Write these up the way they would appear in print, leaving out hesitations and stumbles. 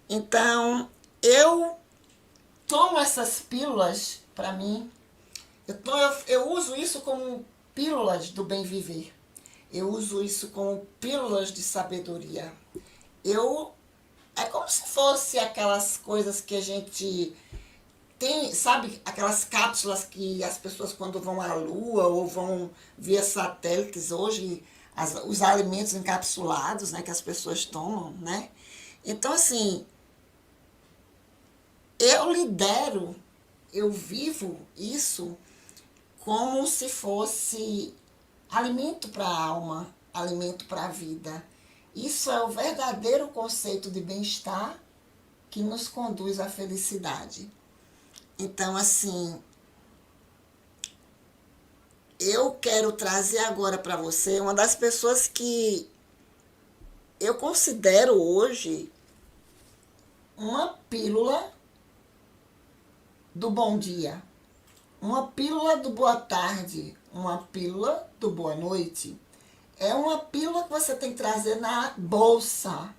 Então, eu tomo essas pílulas para mim. Eu uso isso como pílulas do bem viver. Eu uso isso como pílulas de sabedoria. Eu É como se fosse aquelas coisas que a gente tem, sabe, aquelas cápsulas que as pessoas quando vão à Lua ou vão via satélites hoje, os alimentos encapsulados, né, que as pessoas tomam, né? Então, assim, eu lidero, eu vivo isso como se fosse alimento para a alma, alimento para a vida. Isso é o verdadeiro conceito de bem-estar que nos conduz à felicidade. Então, assim, eu quero trazer agora para você uma das pessoas que eu considero hoje uma pílula do bom dia, uma pílula do boa tarde, uma pílula do boa noite. É uma pílula que você tem que trazer na bolsa.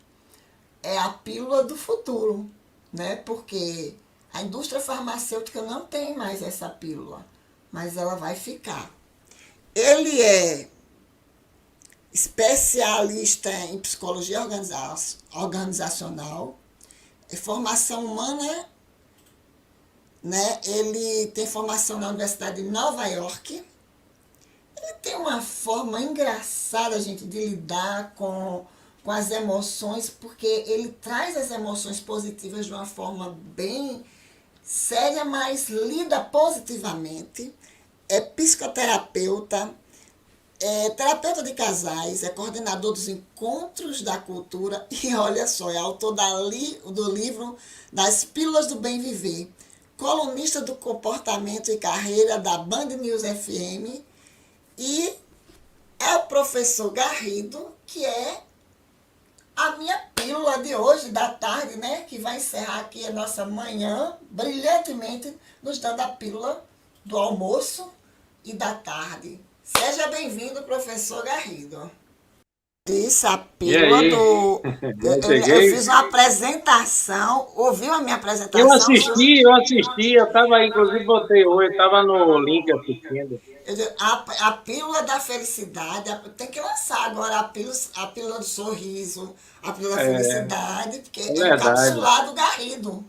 É a pílula do futuro, né? Porque a indústria farmacêutica não tem mais essa pílula, mas ela vai ficar. Ele é especialista em psicologia organizacional, formação humana, né? Ele tem formação na Universidade de Nova York. Ele tem uma forma engraçada, gente, de lidar com as emoções, porque ele traz as emoções positivas de uma forma bem séria, mas lida positivamente. É psicoterapeuta, é terapeuta de casais, é coordenador dos encontros da cultura e olha só, é autor do livro Das Pílulas do Bem Viver, colunista do comportamento e carreira da Band News FM e é o professor Garrido, que é a minha pílula de hoje, da tarde, né? Que vai encerrar aqui a nossa manhã, brilhantemente, nos dando a pílula do almoço e da tarde. Seja bem-vindo, professor Garrido. Disse a E pílula aí? do. Já Eu cheguei? fiz uma apresentação, ouviu a minha Eu apresentação? assisti, eu assisti, eu estava, inclusive, botei hoje, estava no link assistindo. A pílula da felicidade, tem que lançar agora a pílula do sorriso, a pílula da É, felicidade, porque é é verdade. encapsulado Garrido.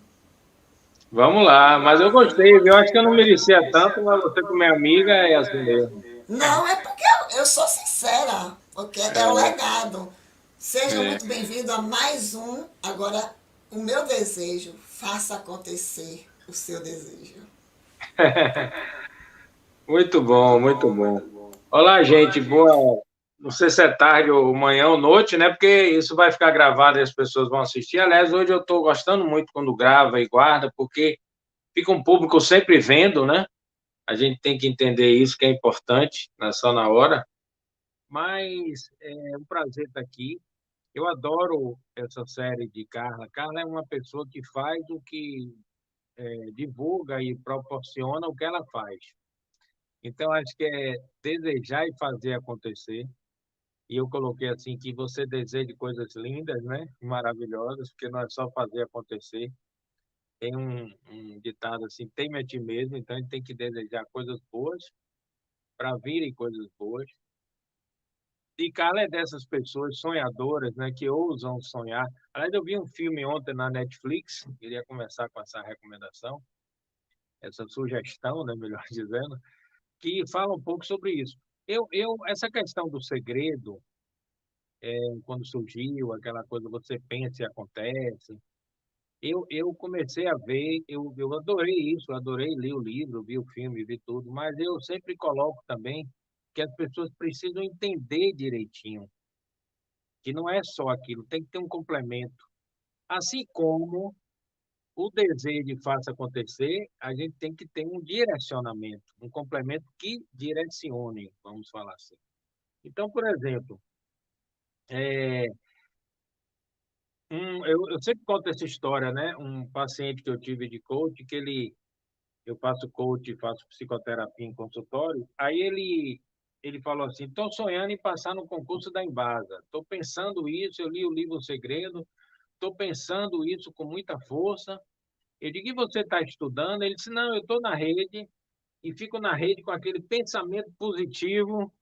Vamos lá, mas eu gostei, viu? Eu acho que eu não merecia tanto, mas você como é amiga é assim mesmo. Não, é porque eu sou sincera, porque é o É, legado. Seja é. muito bem-vindo a mais um. Agora, o meu desejo, faça acontecer o seu desejo. Muito bom, muito bom. Olá, gente, boa. Não sei se é tarde ou manhã ou noite, né? Porque isso vai ficar gravado e as pessoas vão assistir. Aliás, hoje eu estou gostando muito quando grava e guarda, porque fica um público sempre vendo, né? A gente tem que entender isso, que é importante, não é só na hora. Mas é um prazer estar aqui. Eu adoro essa série de Carla. Carla é uma pessoa que faz o que divulga e proporciona o que ela faz. Então, acho que é desejar e fazer acontecer. E eu coloquei assim que você deseje coisas lindas, né? Maravilhosas, porque não é só fazer acontecer. Tem um ditado assim, teme a ti mesmo, então a gente tem que desejar coisas boas para virem coisas boas. E Carla é dessas pessoas sonhadoras, né, que ousam sonhar. Aliás, eu vi um filme ontem na Netflix, queria começar com essa recomendação, essa sugestão, né, melhor dizendo, que fala um pouco sobre isso. Essa questão do segredo, quando surgiu, aquela coisa você pensa e acontece, eu comecei a ver, eu adorei isso, eu adorei ler o livro, vi o filme, vi tudo, mas eu sempre coloco também que as pessoas precisam entender direitinho que não é só aquilo, tem que ter um complemento. Assim como o desejo faça acontecer, a gente tem que ter um direcionamento, um complemento que direcione, vamos falar assim. Então, por exemplo, é, eu sempre conto essa história, né? Um paciente que eu tive de coach, eu faço coach, faço psicoterapia em consultório, aí ele falou assim, estou sonhando em passar no concurso da Embasa, estou pensando isso, eu li o livro O Segredo, estou pensando isso com muita força. Eu digo, e você está estudando? Ele disse, não, eu estou na rede e fico na rede com aquele pensamento positivo.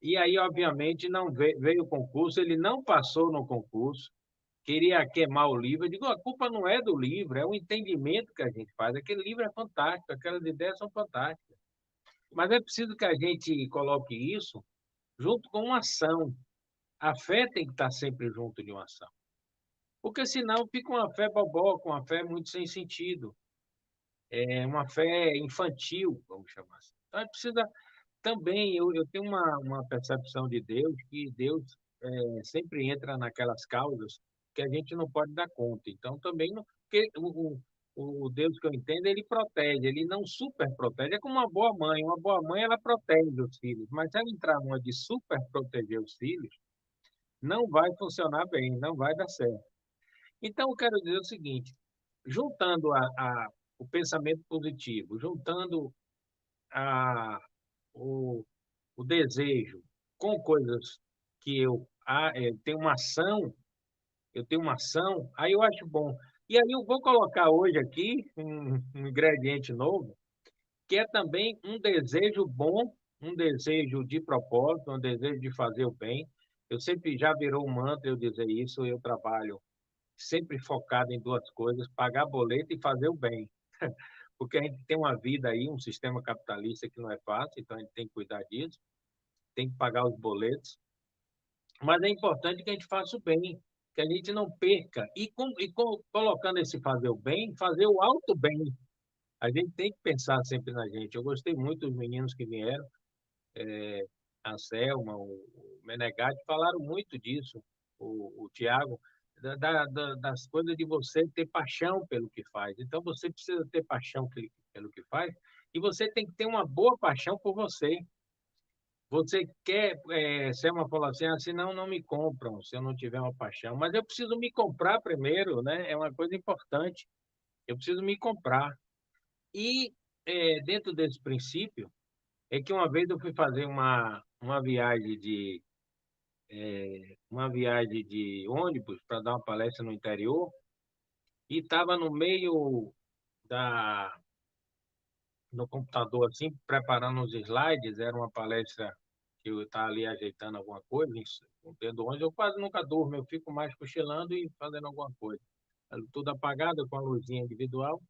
E aí, obviamente, não veio o concurso, ele não passou no concurso, queria queimar o livro. Eu digo, a culpa não é do livro, é o entendimento que a gente faz. Aquele livro é fantástico, aquelas ideias são fantásticas. Mas é preciso que a gente coloque isso junto com uma ação. A fé tem que estar sempre junto de uma ação. Porque senão fica uma fé boboca, uma fé muito sem sentido. É uma fé infantil, vamos chamar assim. Então, precisa também, eu tenho uma percepção de Deus, que Deus sempre entra naquelas causas que a gente não pode dar conta. Então, também, não, porque o Deus que eu entendo, ele protege, ele não super protege. É como uma boa mãe. Uma boa mãe, ela protege os filhos, mas se ela entrar numa de super proteger os filhos, não vai funcionar bem, não vai dar certo. Então, eu quero dizer o seguinte, juntando o pensamento positivo, juntando a, o, o desejo com coisas que tenho uma ação, eu tenho uma ação, aí eu acho bom. E aí eu vou colocar hoje aqui um ingrediente novo, que é também um desejo bom, um desejo de propósito, um desejo de fazer o bem. Eu sempre já virou um mantra eu dizer isso, eu trabalho sempre focado em duas coisas, pagar boleto e fazer o bem. Porque a gente tem uma vida aí, um sistema capitalista que não é fácil, então a gente tem que cuidar disso, tem que pagar os boletos, mas é importante que a gente faça o bem, que a gente não perca. Colocando esse fazer o bem, fazer o alto bem. A gente tem que pensar sempre na gente. Eu gostei muito dos meninos que vieram, a Selma, o Menegatti, falaram muito disso, o Tiago, das coisas de você ter paixão pelo que faz. Então, você precisa ter paixão pelo que faz e você tem que ter uma boa paixão por você. Você quer, Selma falou assim, senão não me compram, se eu não tiver uma paixão. Mas eu preciso me comprar primeiro, né? É uma coisa importante. Eu preciso me comprar. E dentro desse princípio, é que uma vez eu fui fazer uma viagem de ônibus para dar uma palestra no interior e estava no meio da no computador assim preparando os slides. Era uma palestra que eu estava ali ajeitando alguma coisa dentro do ônibus. Eu quase nunca durmo, eu fico mais cochilando e fazendo alguma coisa. Tudo apagado com a luzinha individual.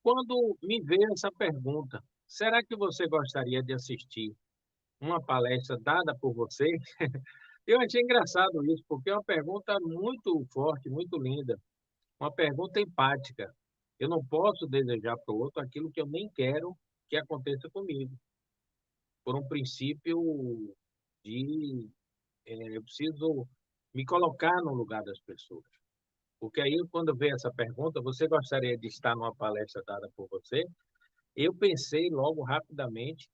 Quando me veio essa pergunta, será que você gostaria de assistir uma palestra dada por você? Eu achei engraçado isso, porque é uma pergunta muito forte, muito linda, uma pergunta empática. Eu não posso desejar para o outro aquilo que eu nem quero que aconteça comigo, por um princípio de eu preciso me colocar no lugar das pessoas. Porque aí, quando veio essa pergunta, você gostaria de estar numa palestra dada por você? Eu pensei logo rapidamente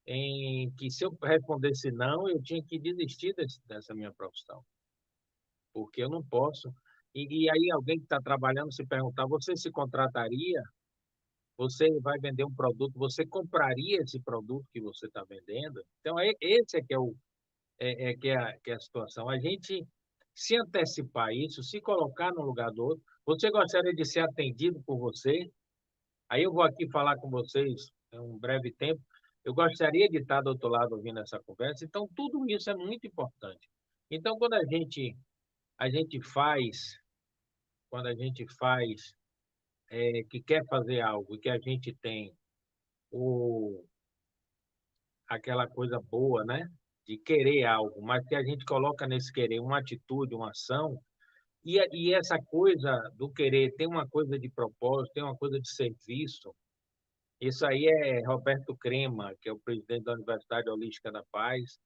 em que se eu respondesse não, eu tinha que desistir dessa minha profissão, porque eu não posso. E aí alguém que está trabalhando se perguntar, você se contrataria? Você vai vender um produto, você compraria esse produto que você está vendendo? Então, esse é que é que é a situação. A gente se antecipar isso, se colocar no lugar do outro. Você gostaria de ser atendido por você? Aí eu vou aqui falar com vocês em um breve tempo. Eu gostaria de estar do outro lado ouvindo essa conversa. Então, tudo isso é muito importante. Então, a gente faz, quando a gente faz, que quer fazer algo, que a gente tem o, aquela coisa boa, né? De querer algo, mas que a gente coloca nesse querer uma atitude, uma ação, e essa coisa do querer tem uma coisa de propósito, tem uma coisa de serviço. Isso aí é Roberto Crema, que é o presidente da Universidade Holística da Paz,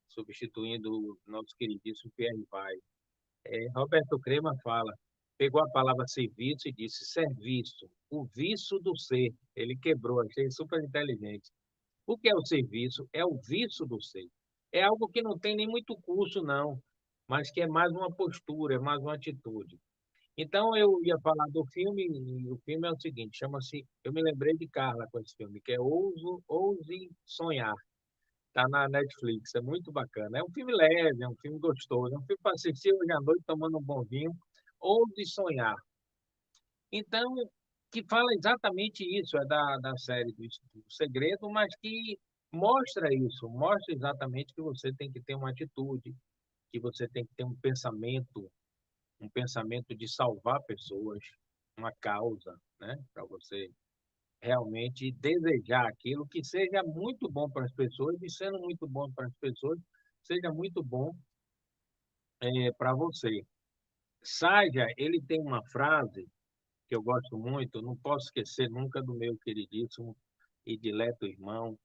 substituindo o nosso queridíssimo Pierre Vai. Roberto Crema fala, pegou a palavra serviço e disse serviço, o vício do ser. Ele quebrou, achei super inteligente. O que é o serviço? É o vício do ser. É algo que não tem nem muito curso, não, mas que é mais uma postura, é mais uma atitude. Então, eu ia falar do filme, e o filme é o seguinte, chama-se, eu me lembrei de Carla com esse filme, que é Ouse Sonhar. Está na Netflix, é muito bacana. É um filme leve, é um filme gostoso, é um filme para assistir hoje à noite tomando um bom vinho, Ouse sonhar. Então, que fala exatamente isso, é da série do Segredo, mas que mostra exatamente que você tem que ter uma atitude, que você tem que ter um pensamento de salvar pessoas, uma causa, né? Para você realmente desejar aquilo que seja muito bom para as pessoas, e sendo muito bom para as pessoas, seja muito bom para você. Saja, ele tem uma frase que eu gosto muito, não posso esquecer nunca do meu queridíssimo e dileto irmão,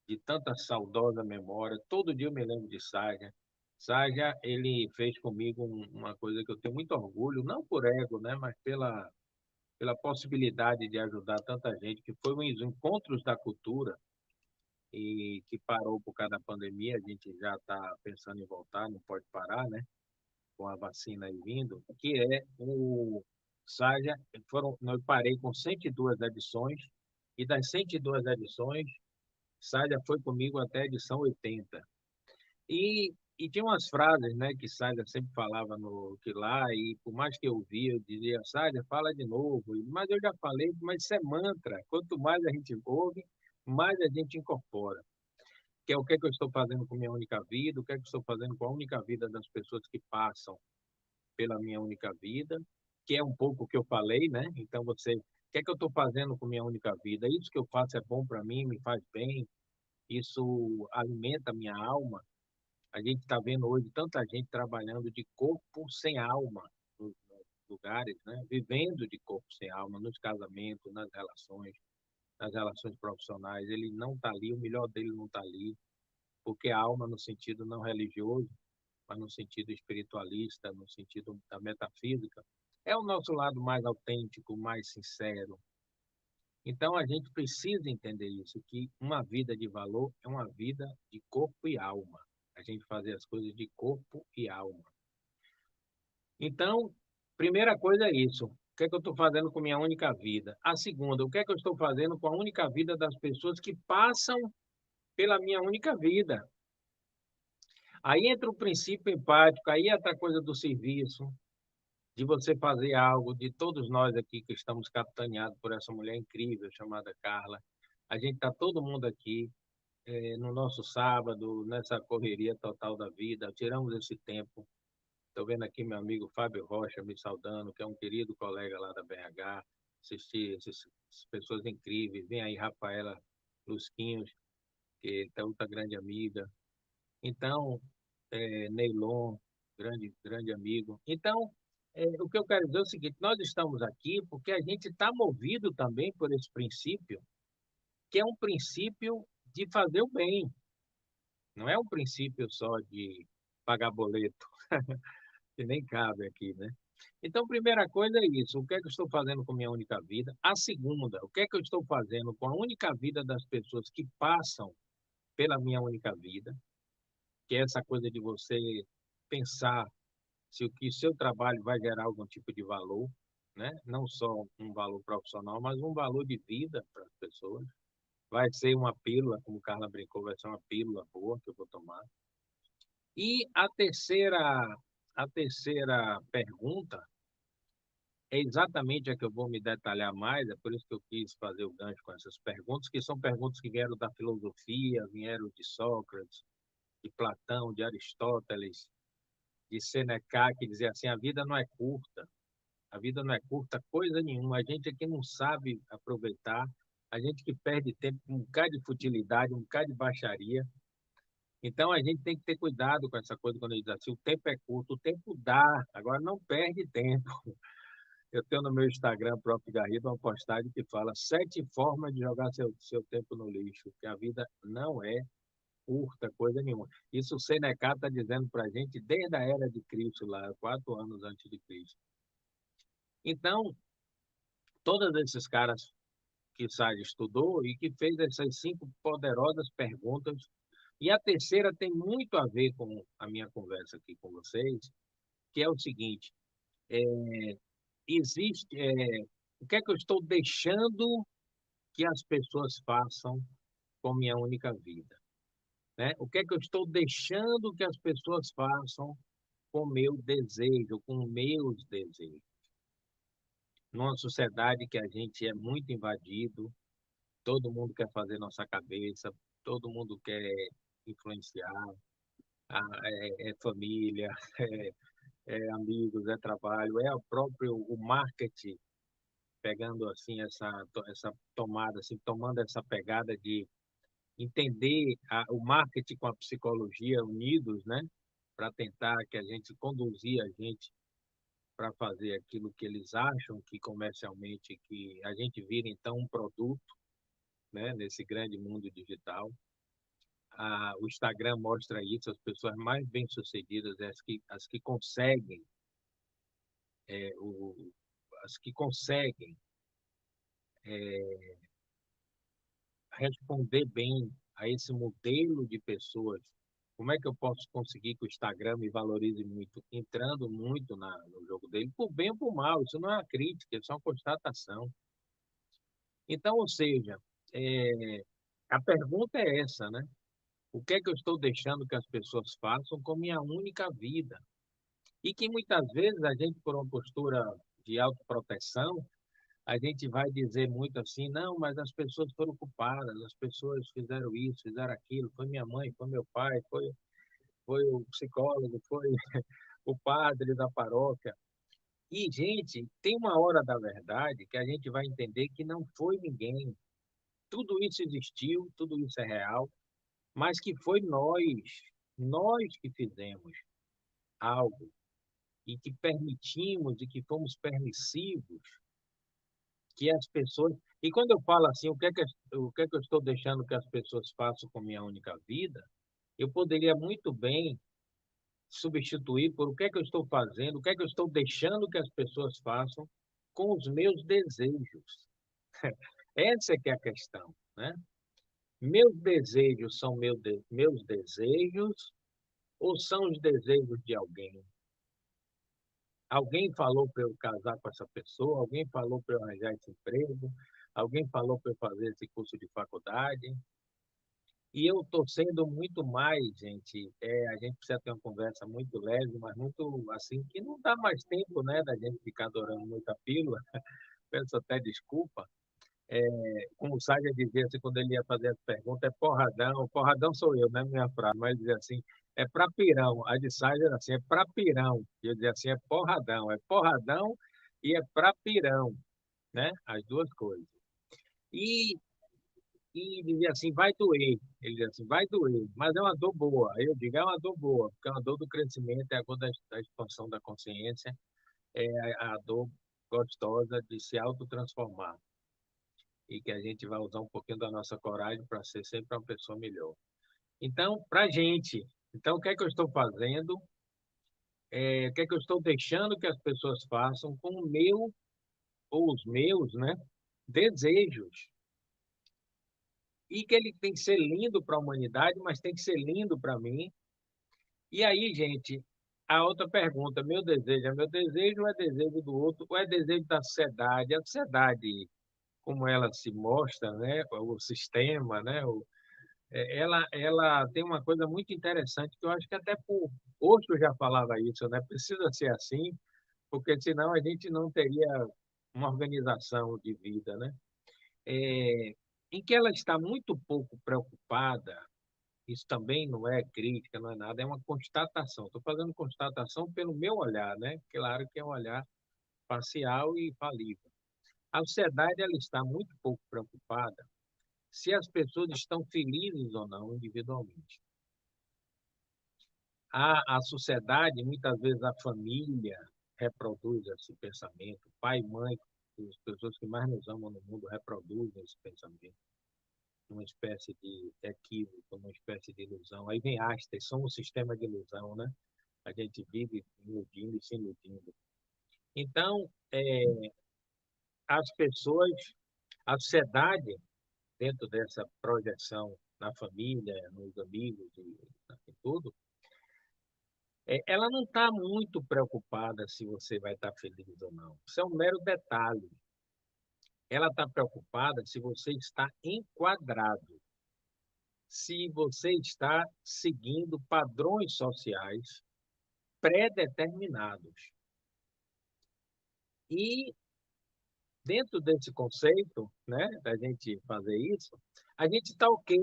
de tanta saudosa memória. Todo dia eu me lembro de Saja. Saja, ele fez comigo uma coisa que eu tenho muito orgulho, não por ego, né, mas pela possibilidade de ajudar tanta gente, que foi os Encontros da Cultura, e que parou por causa da pandemia. A gente já está pensando em voltar, não pode parar, né? Com a vacina aí vindo, que é o Saja. Eu parei com 102 edições, e das 102 edições, Saja foi comigo até a edição 80. E tinha umas frases, né, que Saja sempre falava no que lá, e por mais que eu via, eu dizia, Saja, fala de novo. Mas eu já falei, mas isso é mantra. Quanto mais a gente ouve, mais a gente incorpora. Que é o que é que eu estou fazendo com minha única vida, o que é que eu estou fazendo com a única vida das pessoas que passam pela minha única vida, que é um pouco o que eu falei, né? Então o que é que eu estou fazendo com minha única vida? Isso que eu faço é bom para mim, me faz bem, isso alimenta a minha alma. A gente está vendo hoje tanta gente trabalhando de corpo sem alma nos lugares, né? Vivendo de corpo sem alma, nos casamentos, nas relações profissionais. Ele não está ali, o melhor dele não está ali, porque a alma, no sentido não religioso, mas no sentido espiritualista, no sentido da metafísica, é o nosso lado mais autêntico, mais sincero. Então a gente precisa entender isso, que uma vida de valor é uma vida de corpo e alma. A gente fazer as coisas de corpo e alma. Então, primeira coisa é isso. O que é que eu estou fazendo com minha única vida? A segunda, o que é que eu estou fazendo com a única vida das pessoas que passam pela minha única vida? Aí entra o princípio empático, aí entra a coisa do serviço, de você fazer algo, de todos nós aqui que estamos capitaneados por essa mulher incrível chamada Carla. A gente está todo mundo aqui no nosso sábado, nessa correria total da vida, tiramos esse tempo. Estou vendo aqui meu amigo Fábio Rocha me saudando, que é um querido colega lá da BH, assistir essas pessoas incríveis. Vem aí Rafaela Lusquinhos, que é outra grande amiga. Então, Neilon, grande amigo. Então, o que eu quero dizer é o seguinte: nós estamos aqui porque a gente está movido também por esse princípio, que é um princípio de fazer o bem, não é um princípio só de pagar boleto, que nem cabe aqui, né? Então, primeira coisa é isso: o que é que eu estou fazendo com minha única vida? A segunda, o que é que eu estou fazendo com a única vida das pessoas que passam pela minha única vida? Que é essa coisa de você pensar se o que seu trabalho vai gerar algum tipo de valor, né? Não só um valor profissional, mas um valor de vida para as pessoas. Vai ser uma pílula, como Carla brincou, vai ser uma pílula boa que eu vou tomar. E a terceira pergunta é exatamente a que eu vou me detalhar mais, é por isso que eu quis fazer o gancho com essas perguntas, que são perguntas que vieram da filosofia, vieram de Sócrates, de Platão, de Aristóteles, de Seneca, que dizia assim: a vida não é curta. A vida não é curta coisa nenhuma. A gente aqui não sabe aproveitar. A gente que perde tempo com um bocado de futilidade, um bocado de baixaria. Então a gente tem que ter cuidado com essa coisa quando ele diz assim: o tempo é curto, o tempo dá, agora não perde tempo. Eu tenho no meu Instagram, próprio Garrido, uma postagem que fala 7 formas de jogar seu tempo no lixo, que a vida não é curta coisa nenhuma. Isso o Seneca está dizendo para a gente desde a era de Cristo, lá, 4 anos antes de Cristo. Então, todos esses caras que Sade estudou e que fez essas 5 poderosas perguntas. E a terceira tem muito a ver com a minha conversa aqui com vocês, que é o seguinte: é, o que é que eu estou deixando que as pessoas façam com minha única vida, né? O que é que eu estou deixando que as pessoas façam com meu desejo, com meus desejos? numa sociedade que a gente é muito invadido, todo mundo quer fazer nossa cabeça, todo mundo quer influenciar, é família, é amigos, é trabalho, é o próprio o marketing pegando assim essa tomada, assim, tomando essa pegada de entender o marketing com a psicologia unidos, né? Para tentar que a gente conduzir a gente para fazer aquilo que eles acham que comercialmente que a gente vira então um produto, né? Nesse grande mundo digital. O Instagram mostra isso, as pessoas mais bem-sucedidas, as que conseguem, é, o, as que conseguem responder bem a esse modelo de pessoas. Como é que eu posso conseguir que o Instagram me valorize muito? Entrando muito no jogo dele, por bem ou por mal. Isso não é uma crítica, isso é uma constatação. Então, ou seja, é, a pergunta é essa, né? O que é que eu estou deixando que as pessoas façam com minha única vida? E que muitas vezes a gente, por uma postura de autoproteção, a gente vai dizer muito assim, não, mas as pessoas foram culpadas, as pessoas fizeram isso, fizeram aquilo, foi minha mãe, foi meu pai, foi o psicólogo, foi o padre da paróquia. E, gente, tem uma hora da verdade que a gente vai entender que não foi ninguém. Tudo isso existiu, tudo isso é real, mas que foi nós que fizemos algo e que permitimos e que fomos permissivos que as pessoas. E quando eu falo assim, o que é que eu estou deixando que as pessoas façam com minha única vida, eu poderia muito bem substituir por o que é que eu estou fazendo, o que é que eu estou deixando que as pessoas façam com os meus desejos. Essa é que é a questão, né? Meus desejos são meus desejos ou são os desejos de alguém? Alguém falou para eu casar com essa pessoa, alguém falou para eu arranjar esse emprego, alguém falou para eu fazer esse curso de faculdade. E eu estou sendo muito mais, gente. A gente precisa ter uma conversa muito leve, mas muito assim, que não dá mais tempo, né, da gente ficar adorando muita pílula. Peço até desculpa. Como o Sádia dizia assim, quando ele ia fazer essa pergunta, é porradão. Porradão sou eu, né, minha frase, mas ele dizia assim, é pra pirão. A de Sádia era assim, é pra pirão. E eu dizia assim, é porradão e é pra pirão, né? As duas coisas. E dizia assim, vai doer. Ele dizia assim, vai doer, mas é uma dor boa. Aí eu digo, é uma dor boa, porque é uma dor do crescimento, é a dor da expansão da consciência, é a dor gostosa de se autotransformar. E que a gente vai usar um pouquinho da nossa coragem para ser sempre uma pessoa melhor. Então, para a gente, então, o que é que eu estou fazendo? O que é que eu estou deixando que as pessoas façam com o meu, ou os meus, né, desejos? E que ele tem que ser lindo para a humanidade, mas tem que ser lindo para mim. E aí, gente, a outra pergunta, meu desejo é meu desejo ou é desejo do outro, ou é desejo da sociedade? A sociedade, como ela se mostra, né, o sistema, né, ela tem uma coisa muito interessante que eu acho que até por Osho já falava isso, né? Precisa ser assim, porque senão a gente não teria uma organização de vida, né? É, em que ela está muito pouco preocupada. Isso também não é crítica, não é nada, é uma constatação. Estou fazendo constatação pelo meu olhar, né? Claro que é um olhar parcial e falível. A sociedade ela está muito pouco preocupada se as pessoas estão felizes ou não individualmente. A sociedade, muitas vezes a família reproduz esse pensamento, pai e mãe, as pessoas que mais nos amam no mundo reproduzem esse pensamento, uma espécie de equívoco, uma espécie de ilusão. Aí vem Einstein, somos um sistema de ilusão, né? A gente vive iludindo e se iludindo. Então, as pessoas, a sociedade, dentro dessa projeção na família, nos amigos e tudo, ela não está muito preocupada se você vai estar feliz ou não. Isso é um mero detalhe. Ela está preocupada se você está enquadrado, se você está seguindo padrões sociais pré-determinados. E Dentro desse conceito, né, da gente fazer isso, a gente está ok.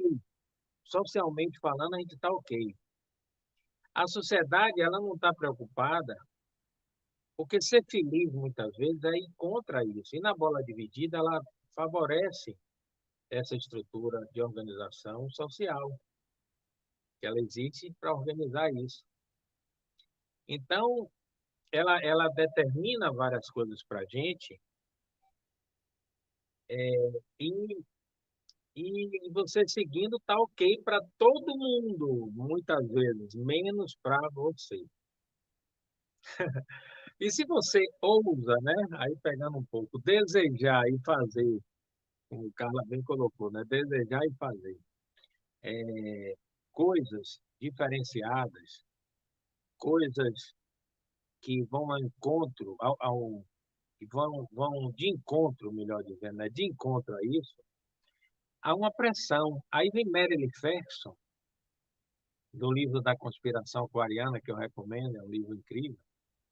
Socialmente falando, a gente está ok. A sociedade, ela não está preocupada, porque ser feliz, muitas vezes, é ir contra isso. E na bola dividida, ela favorece essa estrutura de organização social, que ela existe para organizar isso. Então, ela determina várias coisas para a gente, e, e você seguindo está ok para todo mundo, muitas vezes, menos para você. E se você ousa, né, aí pegando um pouco, desejar e fazer, como o Carla bem colocou, né, desejar e fazer coisas diferenciadas, coisas que vão ao encontro, que vão de encontro, melhor dizendo, né, de encontro a isso, há uma pressão. Aí vem Marilyn Ferguson, do livro da Conspiração Aquariana, que eu recomendo, é um livro incrível.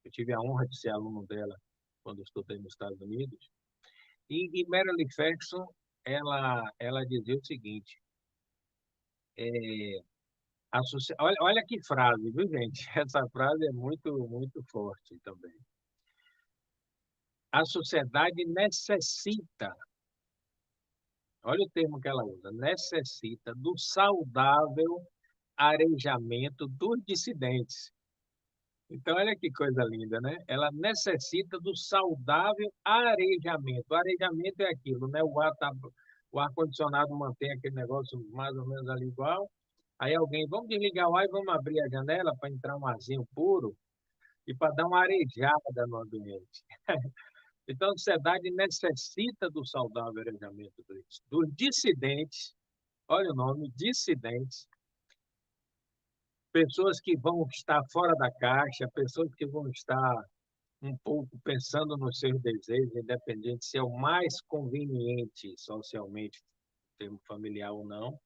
Eu tive a honra de ser aluno dela quando eu estudei nos Estados Unidos. E Marilyn Ferguson, ela dizia o seguinte, olha que frase, viu, gente? Essa frase é muito, muito forte também. A sociedade necessita, olha o termo que ela usa, necessita do saudável arejamento dos dissidentes. Então, olha que coisa linda, né? Ela necessita do saudável arejamento. O arejamento é aquilo, né? O ar-condicionado mantém aquele negócio mais ou menos ali igual. Aí alguém, vamos desligar o ar e vamos abrir a janela para entrar um arzinho puro e para dar uma arejada no ambiente. Então, a sociedade necessita do saudável arejamento dos dissidentes, olha o nome, dissidentes, pessoas que vão estar fora da caixa, pessoas que vão estar um pouco pensando nos seus desejos, independente se é o mais conveniente socialmente, termo familiar ou não.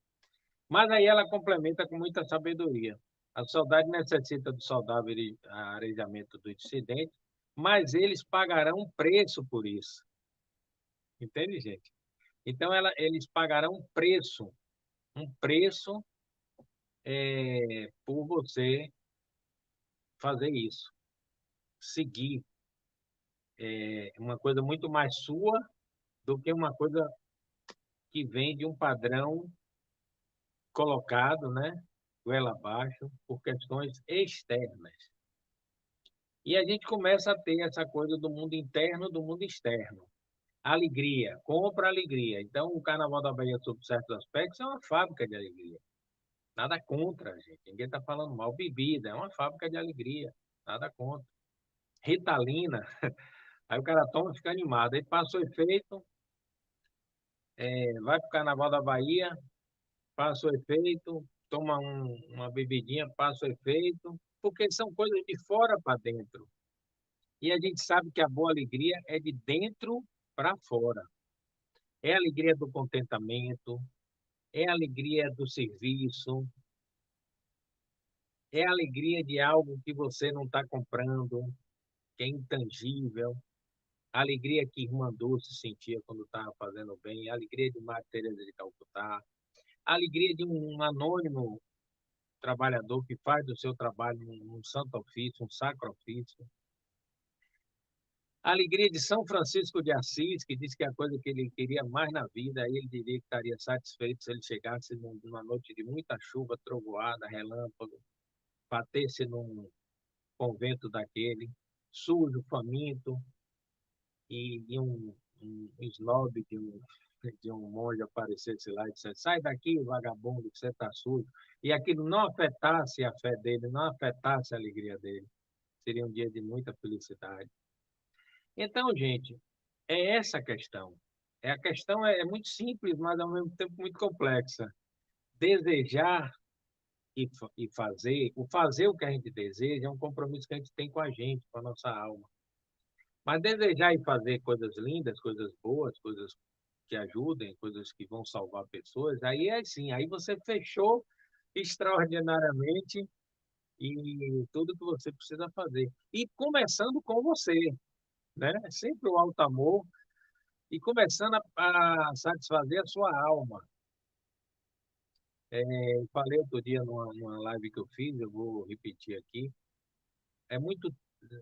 Mas aí ela complementa com muita sabedoria. A sociedade necessita do saudável arejamento do dissidente, mas eles pagarão um preço por isso. Entende, gente? Então, eles pagarão um preço por você fazer isso, seguir. É uma coisa muito mais sua do que uma coisa que vem de um padrão colocado, né, goela abaixo, por questões externas. E a gente começa a ter essa coisa do mundo interno, do mundo externo. Alegria, compra alegria. Então, o Carnaval da Bahia, sob certos aspectos, é uma fábrica de alegria. Nada contra, gente. Ninguém está falando mal. Bebida é uma fábrica de alegria. Nada contra. Ritalina, aí o cara toma e fica animado. Aí passa o efeito, vai para o Carnaval da Bahia, passa o efeito, toma uma bebidinha, passa o efeito, porque são coisas de fora para dentro. E a gente sabe que a boa alegria é de dentro para fora. É a alegria do contentamento, é a alegria do serviço, é a alegria de algo que você não está comprando, que é intangível, a alegria que Irmã Dulce sentia quando estava fazendo bem, a alegria de Maria Teresa de Calcutá, a alegria de um anônimo trabalhador que faz do seu trabalho um santo ofício, um sacro ofício. A alegria de São Francisco de Assis, que disse que a coisa que ele queria mais na vida, aí ele diria que estaria satisfeito se ele chegasse numa noite de muita chuva, trovoada, relâmpago, batesse num convento daquele, sujo, faminto, e um snob de um monge aparecesse lá e dissesse, sai daqui, vagabundo, que você está sujo. E aquilo não afetasse a fé dele, não afetasse a alegria dele. Seria um dia de muita felicidade. Então, gente, é essa a questão. A questão é muito simples, mas ao mesmo tempo muito complexa. Desejar e fazer, o fazer o que a gente deseja é um compromisso que a gente tem com a gente, com a nossa alma. Mas desejar e fazer coisas lindas, coisas boas, coisas que ajudem, coisas que vão salvar pessoas, aí é sim, aí você fechou extraordinariamente e tudo que você precisa fazer. E começando com você, né? Sempre o alto amor, e começando a satisfazer a sua alma. Eu falei outro dia numa live que eu fiz, eu vou repetir aqui. É muito,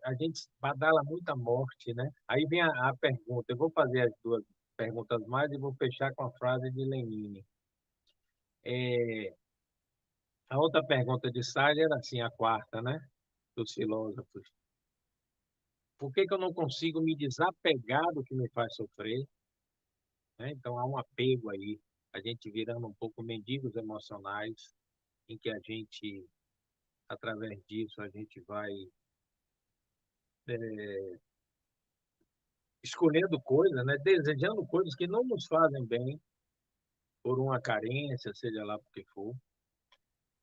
a gente badala muita morte, né? Aí vem a pergunta. Eu vou fazer as duas perguntas mais e vou fechar com a frase de Lenine. É, a outra pergunta de Sartre era assim, a quarta, né? Dos filósofos. Por que que eu não consigo me desapegar do que me faz sofrer? Né? Então há um apego aí, a gente virando um pouco mendigos emocionais, em que a gente, através disso, a gente vai escolhendo coisas, né? Desejando coisas que não nos fazem bem, por uma carência, seja lá por que for.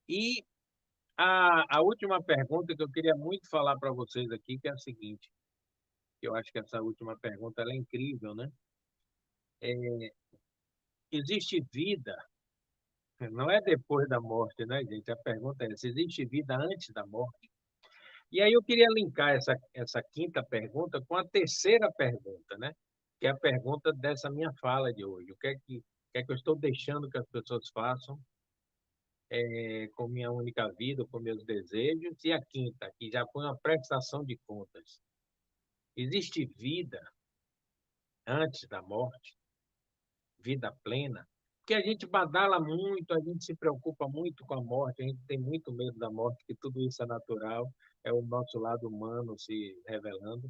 E a última pergunta que eu queria muito falar para vocês aqui, que é a seguinte, que eu acho que essa última pergunta ela é incrível, né? Existe vida, não é depois da morte, né, gente? A pergunta é se existe vida antes da morte. E aí eu queria linkar essa quinta pergunta com a terceira pergunta, né? Que é a pergunta dessa minha fala de hoje. O que é que eu estou deixando que as pessoas façam com minha única vida, com meus desejos? E a quinta, que já foi uma prestação de contas. Existe vida antes da morte? Vida plena? Porque a gente badala muito, a gente se preocupa muito com a morte, a gente tem muito medo da morte, que tudo isso é natural, é o nosso lado humano se revelando.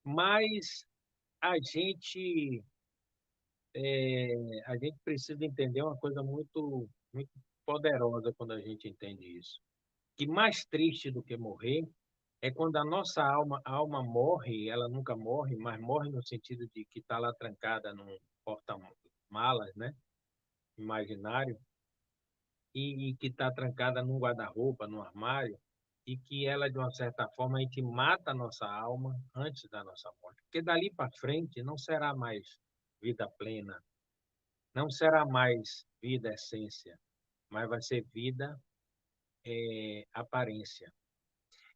Mas a gente, a gente precisa entender uma coisa muito, muito poderosa quando a gente entende isso. Que mais triste do que morrer é quando a alma morre, ela nunca morre, mas morre no sentido de que está lá trancada num porta-malas, né? Imaginário, e que está trancada num guarda-roupa, num armário, e que ela, de uma certa forma, a gente mata a nossa alma antes da nossa morte. Porque dali para frente não será mais vida plena, não será mais vida essência, mas vai ser vida aparência.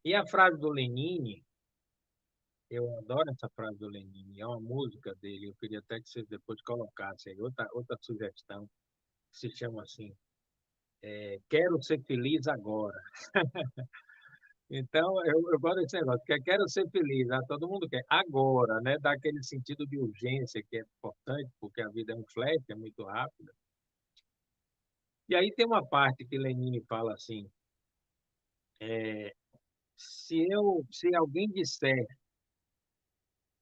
E a frase do Lenine, eu adoro essa frase do Lenine, é uma música dele, eu queria até que vocês depois colocassem aí, outra sugestão, que se chama assim, Quero ser feliz agora. Então, eu gosto desse negócio, porque quero ser feliz, né? Todo mundo quer. Agora, né? Dá aquele sentido de urgência que é importante, porque a vida é um flash, é muito rápida. E aí tem uma parte que Lenine fala assim, se alguém disser,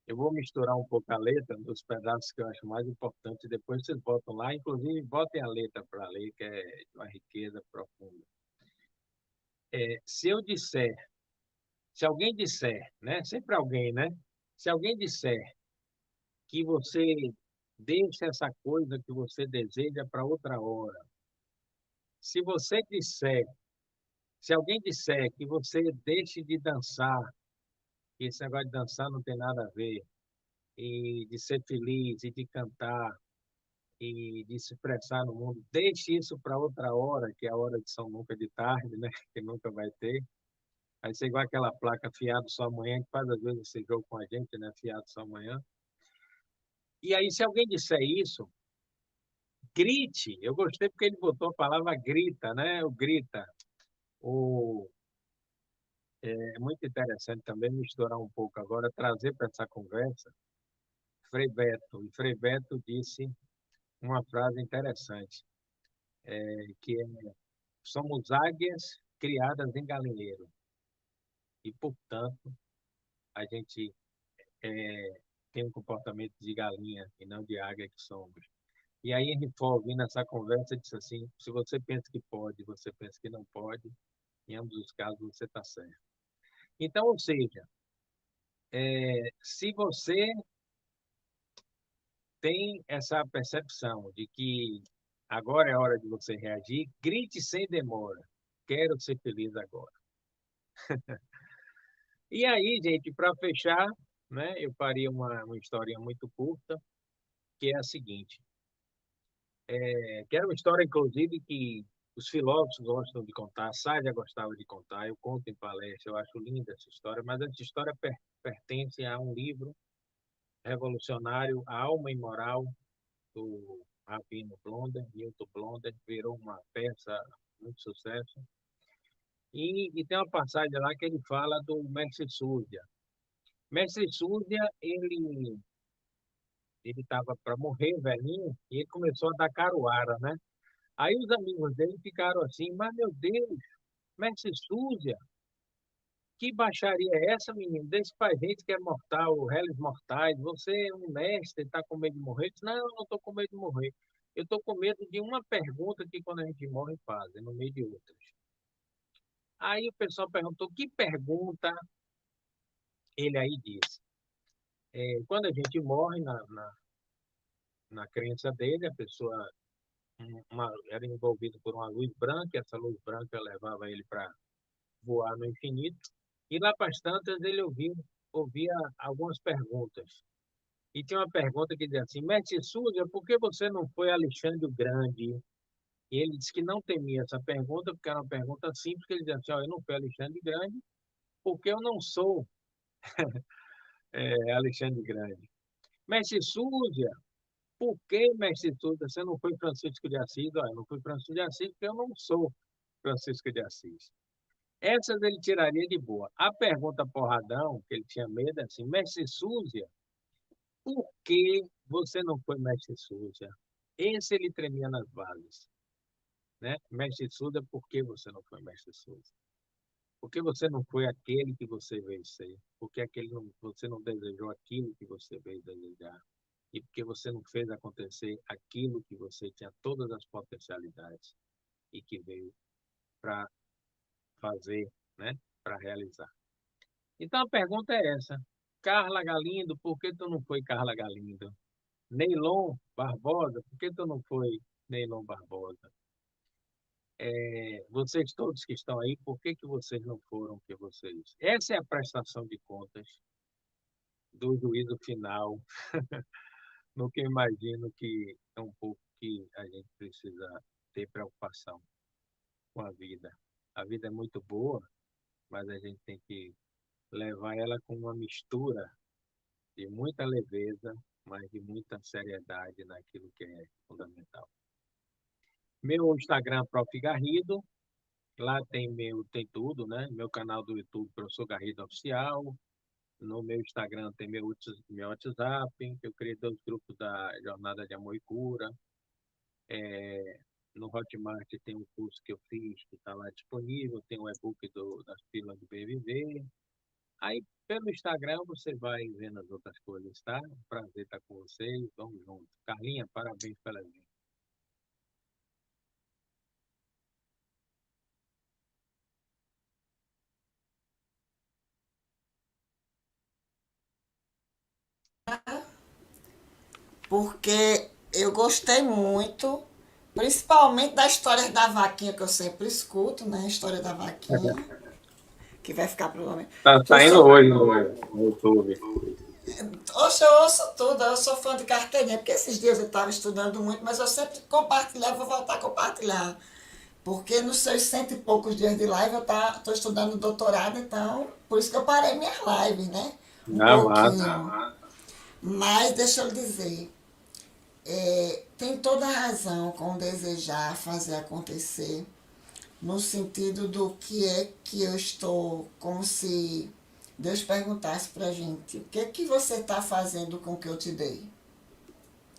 eu vou misturar um pouco a letra dos pedaços que eu acho mais importantes, depois vocês botam lá, inclusive botem a letra para ler, que é de uma riqueza profunda. Se eu disser, se alguém disser, né? Sempre alguém, né? Se alguém disser que você deixa essa coisa que você deseja para outra hora. Se você disser, se alguém disser que você deixe de dançar, que esse negócio de dançar não tem nada a ver, e de ser feliz, e de cantar, e de se expressar no mundo, deixe isso para outra hora, que é a hora de São Nunca de tarde, né? Que nunca vai ter. Vai ser igual aquela placa Fiado Só Amanhã, que faz às vezes esse jogo com a gente, né? Fiado Só Amanhã. E aí, se alguém disser isso, grite. Eu gostei porque ele botou a palavra grita, né? O grita. O, é muito interessante também misturar um pouco agora, trazer para essa conversa Frei Beto. E Frei Beto disse uma frase interessante, que é, somos águias criadas em galinheiro. E, portanto, a gente tem um comportamento de galinha e não de águia que somos. E aí Henry Ford, vindo nessa conversa, disse assim, se você pensa que pode, você pensa que não pode, em ambos os casos você está certo. Então, ou seja, se você tem essa percepção de que agora é hora de você reagir, grite sem demora. Quero ser feliz agora. E aí, gente, para fechar, né, eu faria uma história muito curta, que é a seguinte. Que era uma história, inclusive, que os filósofos gostam de contar, a Sádia gostava de contar, eu conto em palestra, eu acho linda essa história, mas essa história pertence a um livro revolucionário A Alma Imoral, do Rabino Blonder, Newton Blonder, virou uma peça muito sucesso. E tem uma passagem lá que ele fala do Mestre Súria. Mestre Súria, ele estava para morrer, velhinho, e ele começou a dar caruara, né? Aí os amigos dele ficaram assim, mas meu Deus, Mestre Súria, que baixaria é essa, menino? Desse pra gente que é mortal, réis mortais, você é um mestre, está com medo de morrer? Eu disse, não, eu não estou com medo de morrer. Eu estou com medo de uma pergunta que quando a gente morre fazem, no meio de outras. Aí o pessoal perguntou, que pergunta? Ele aí disse, quando a gente morre, na crença dele, a pessoa era envolvida por uma luz branca, e essa luz branca levava ele para voar no infinito. E lá para as tantas ele ouvia algumas perguntas. E tinha uma pergunta que dizia assim, Mestre Súria, por que você não foi Alexandre o Grande? E ele disse que não temia essa pergunta, porque era uma pergunta simples, que ele dizia assim, ó, eu não fui Alexandre o Grande, porque eu não sou Alexandre o Grande. Mestre Súria, por que, Mestre Súria, você não foi Francisco de Assis? Ó, eu não fui Francisco de Assis porque eu não sou Francisco de Assis. Essas ele tiraria de boa. A pergunta porradão, que ele tinha medo, é assim, Mestre Súria, por que você não foi Mestre Súria? Esse ele tremia nas bases, né? Mestre Súria, por que você não foi Mestre Súria? Por que você não foi aquele que você veio ser? Por que você não desejou aquilo que você veio desejar? E porque você não fez acontecer aquilo que você tinha todas as potencialidades e que veio para fazer, né? Para realizar. Então a pergunta é essa. Carla Galindo, por que tu não foi Carla Galindo? Neilon Barbosa, por que tu não foi Neilon Barbosa? Vocês todos que estão aí, por que vocês não foram o que vocês? Essa é a prestação de contas do juízo final, no que eu imagino que é um pouco que a gente precisa ter preocupação com a vida. A vida é muito boa, mas a gente tem que levar ela com uma mistura de muita leveza, mas de muita seriedade naquilo que é fundamental. Meu Instagram, Prof. Garrido, lá tem tudo, né? Meu canal do YouTube, Professor Garrido Oficial. No meu Instagram tem meu WhatsApp, que eu criei 2 grupos da Jornada de Amor e Cura. No Hotmart tem um curso que eu fiz que está lá disponível, tem o e-book das pílulas do BVV. Aí, pelo Instagram, você vai vendo as outras coisas, tá? Prazer estar com vocês. Vamos juntos. Carlinha, parabéns pela vida. Porque eu gostei muito, principalmente da história da vaquinha que eu sempre escuto, né? A história da vaquinha, que vai ficar provavelmente. Tá Que eu saindo sou. hoje no YouTube. Oxe, eu ouço tudo, eu sou fã de carteirinha, porque esses dias eu estava estudando muito, mas eu sempre compartilhava, vou voltar a compartilhar. Porque nos seus 100 e poucos dias de live eu estou estudando doutorado, então por isso que eu parei minhas lives, né? Um Ah, massa. pouquinho. Mas deixa eu dizer, tem toda a razão com desejar fazer acontecer, no sentido do que é que eu estou, como se Deus perguntasse pra gente, o que é que você está fazendo com o que eu te dei?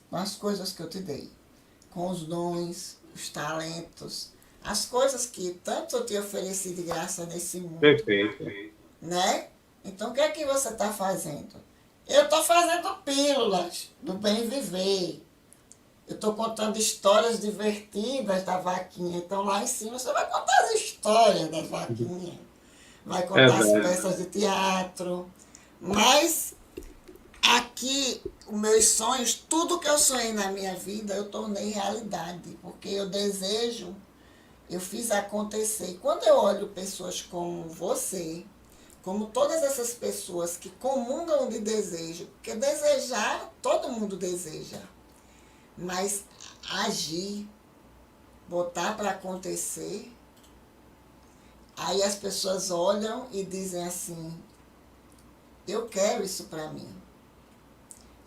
Com as coisas que eu te dei, com os dons, os talentos, as coisas que tanto eu te ofereci de graça nesse mundo, Perfeito. né? Então o que é que você está fazendo? Eu estou fazendo pílulas do bem viver. Eu estou contando histórias divertidas da vaquinha. Então lá em cima você vai contar as histórias das vaquinhas. Vai contar as Verdade. peças de teatro. Mas aqui, os meus sonhos, tudo que eu sonhei na minha vida, eu tornei realidade. Porque eu desejo, eu fiz acontecer. E quando eu olho pessoas como você, como todas essas pessoas que comungam de desejo, porque desejar, todo mundo deseja, mas agir, botar para acontecer, aí as pessoas olham e dizem assim, eu quero isso para mim.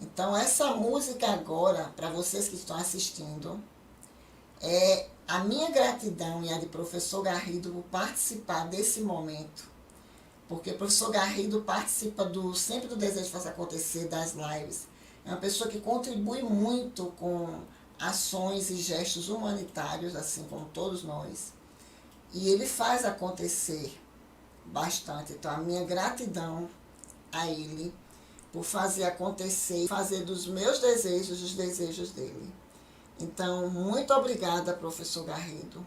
Então, essa música agora, para vocês que estão assistindo, é a minha gratidão e a de professor Garrido por participar desse momento, porque o professor Garrido participa sempre do Desejo Faça Acontecer, das lives. É uma pessoa que contribui muito com ações e gestos humanitários, assim como todos nós. E ele faz acontecer bastante. Então, a minha gratidão a ele por fazer acontecer, fazer dos meus desejos os desejos dele. Então, muito obrigada, professor Garrido.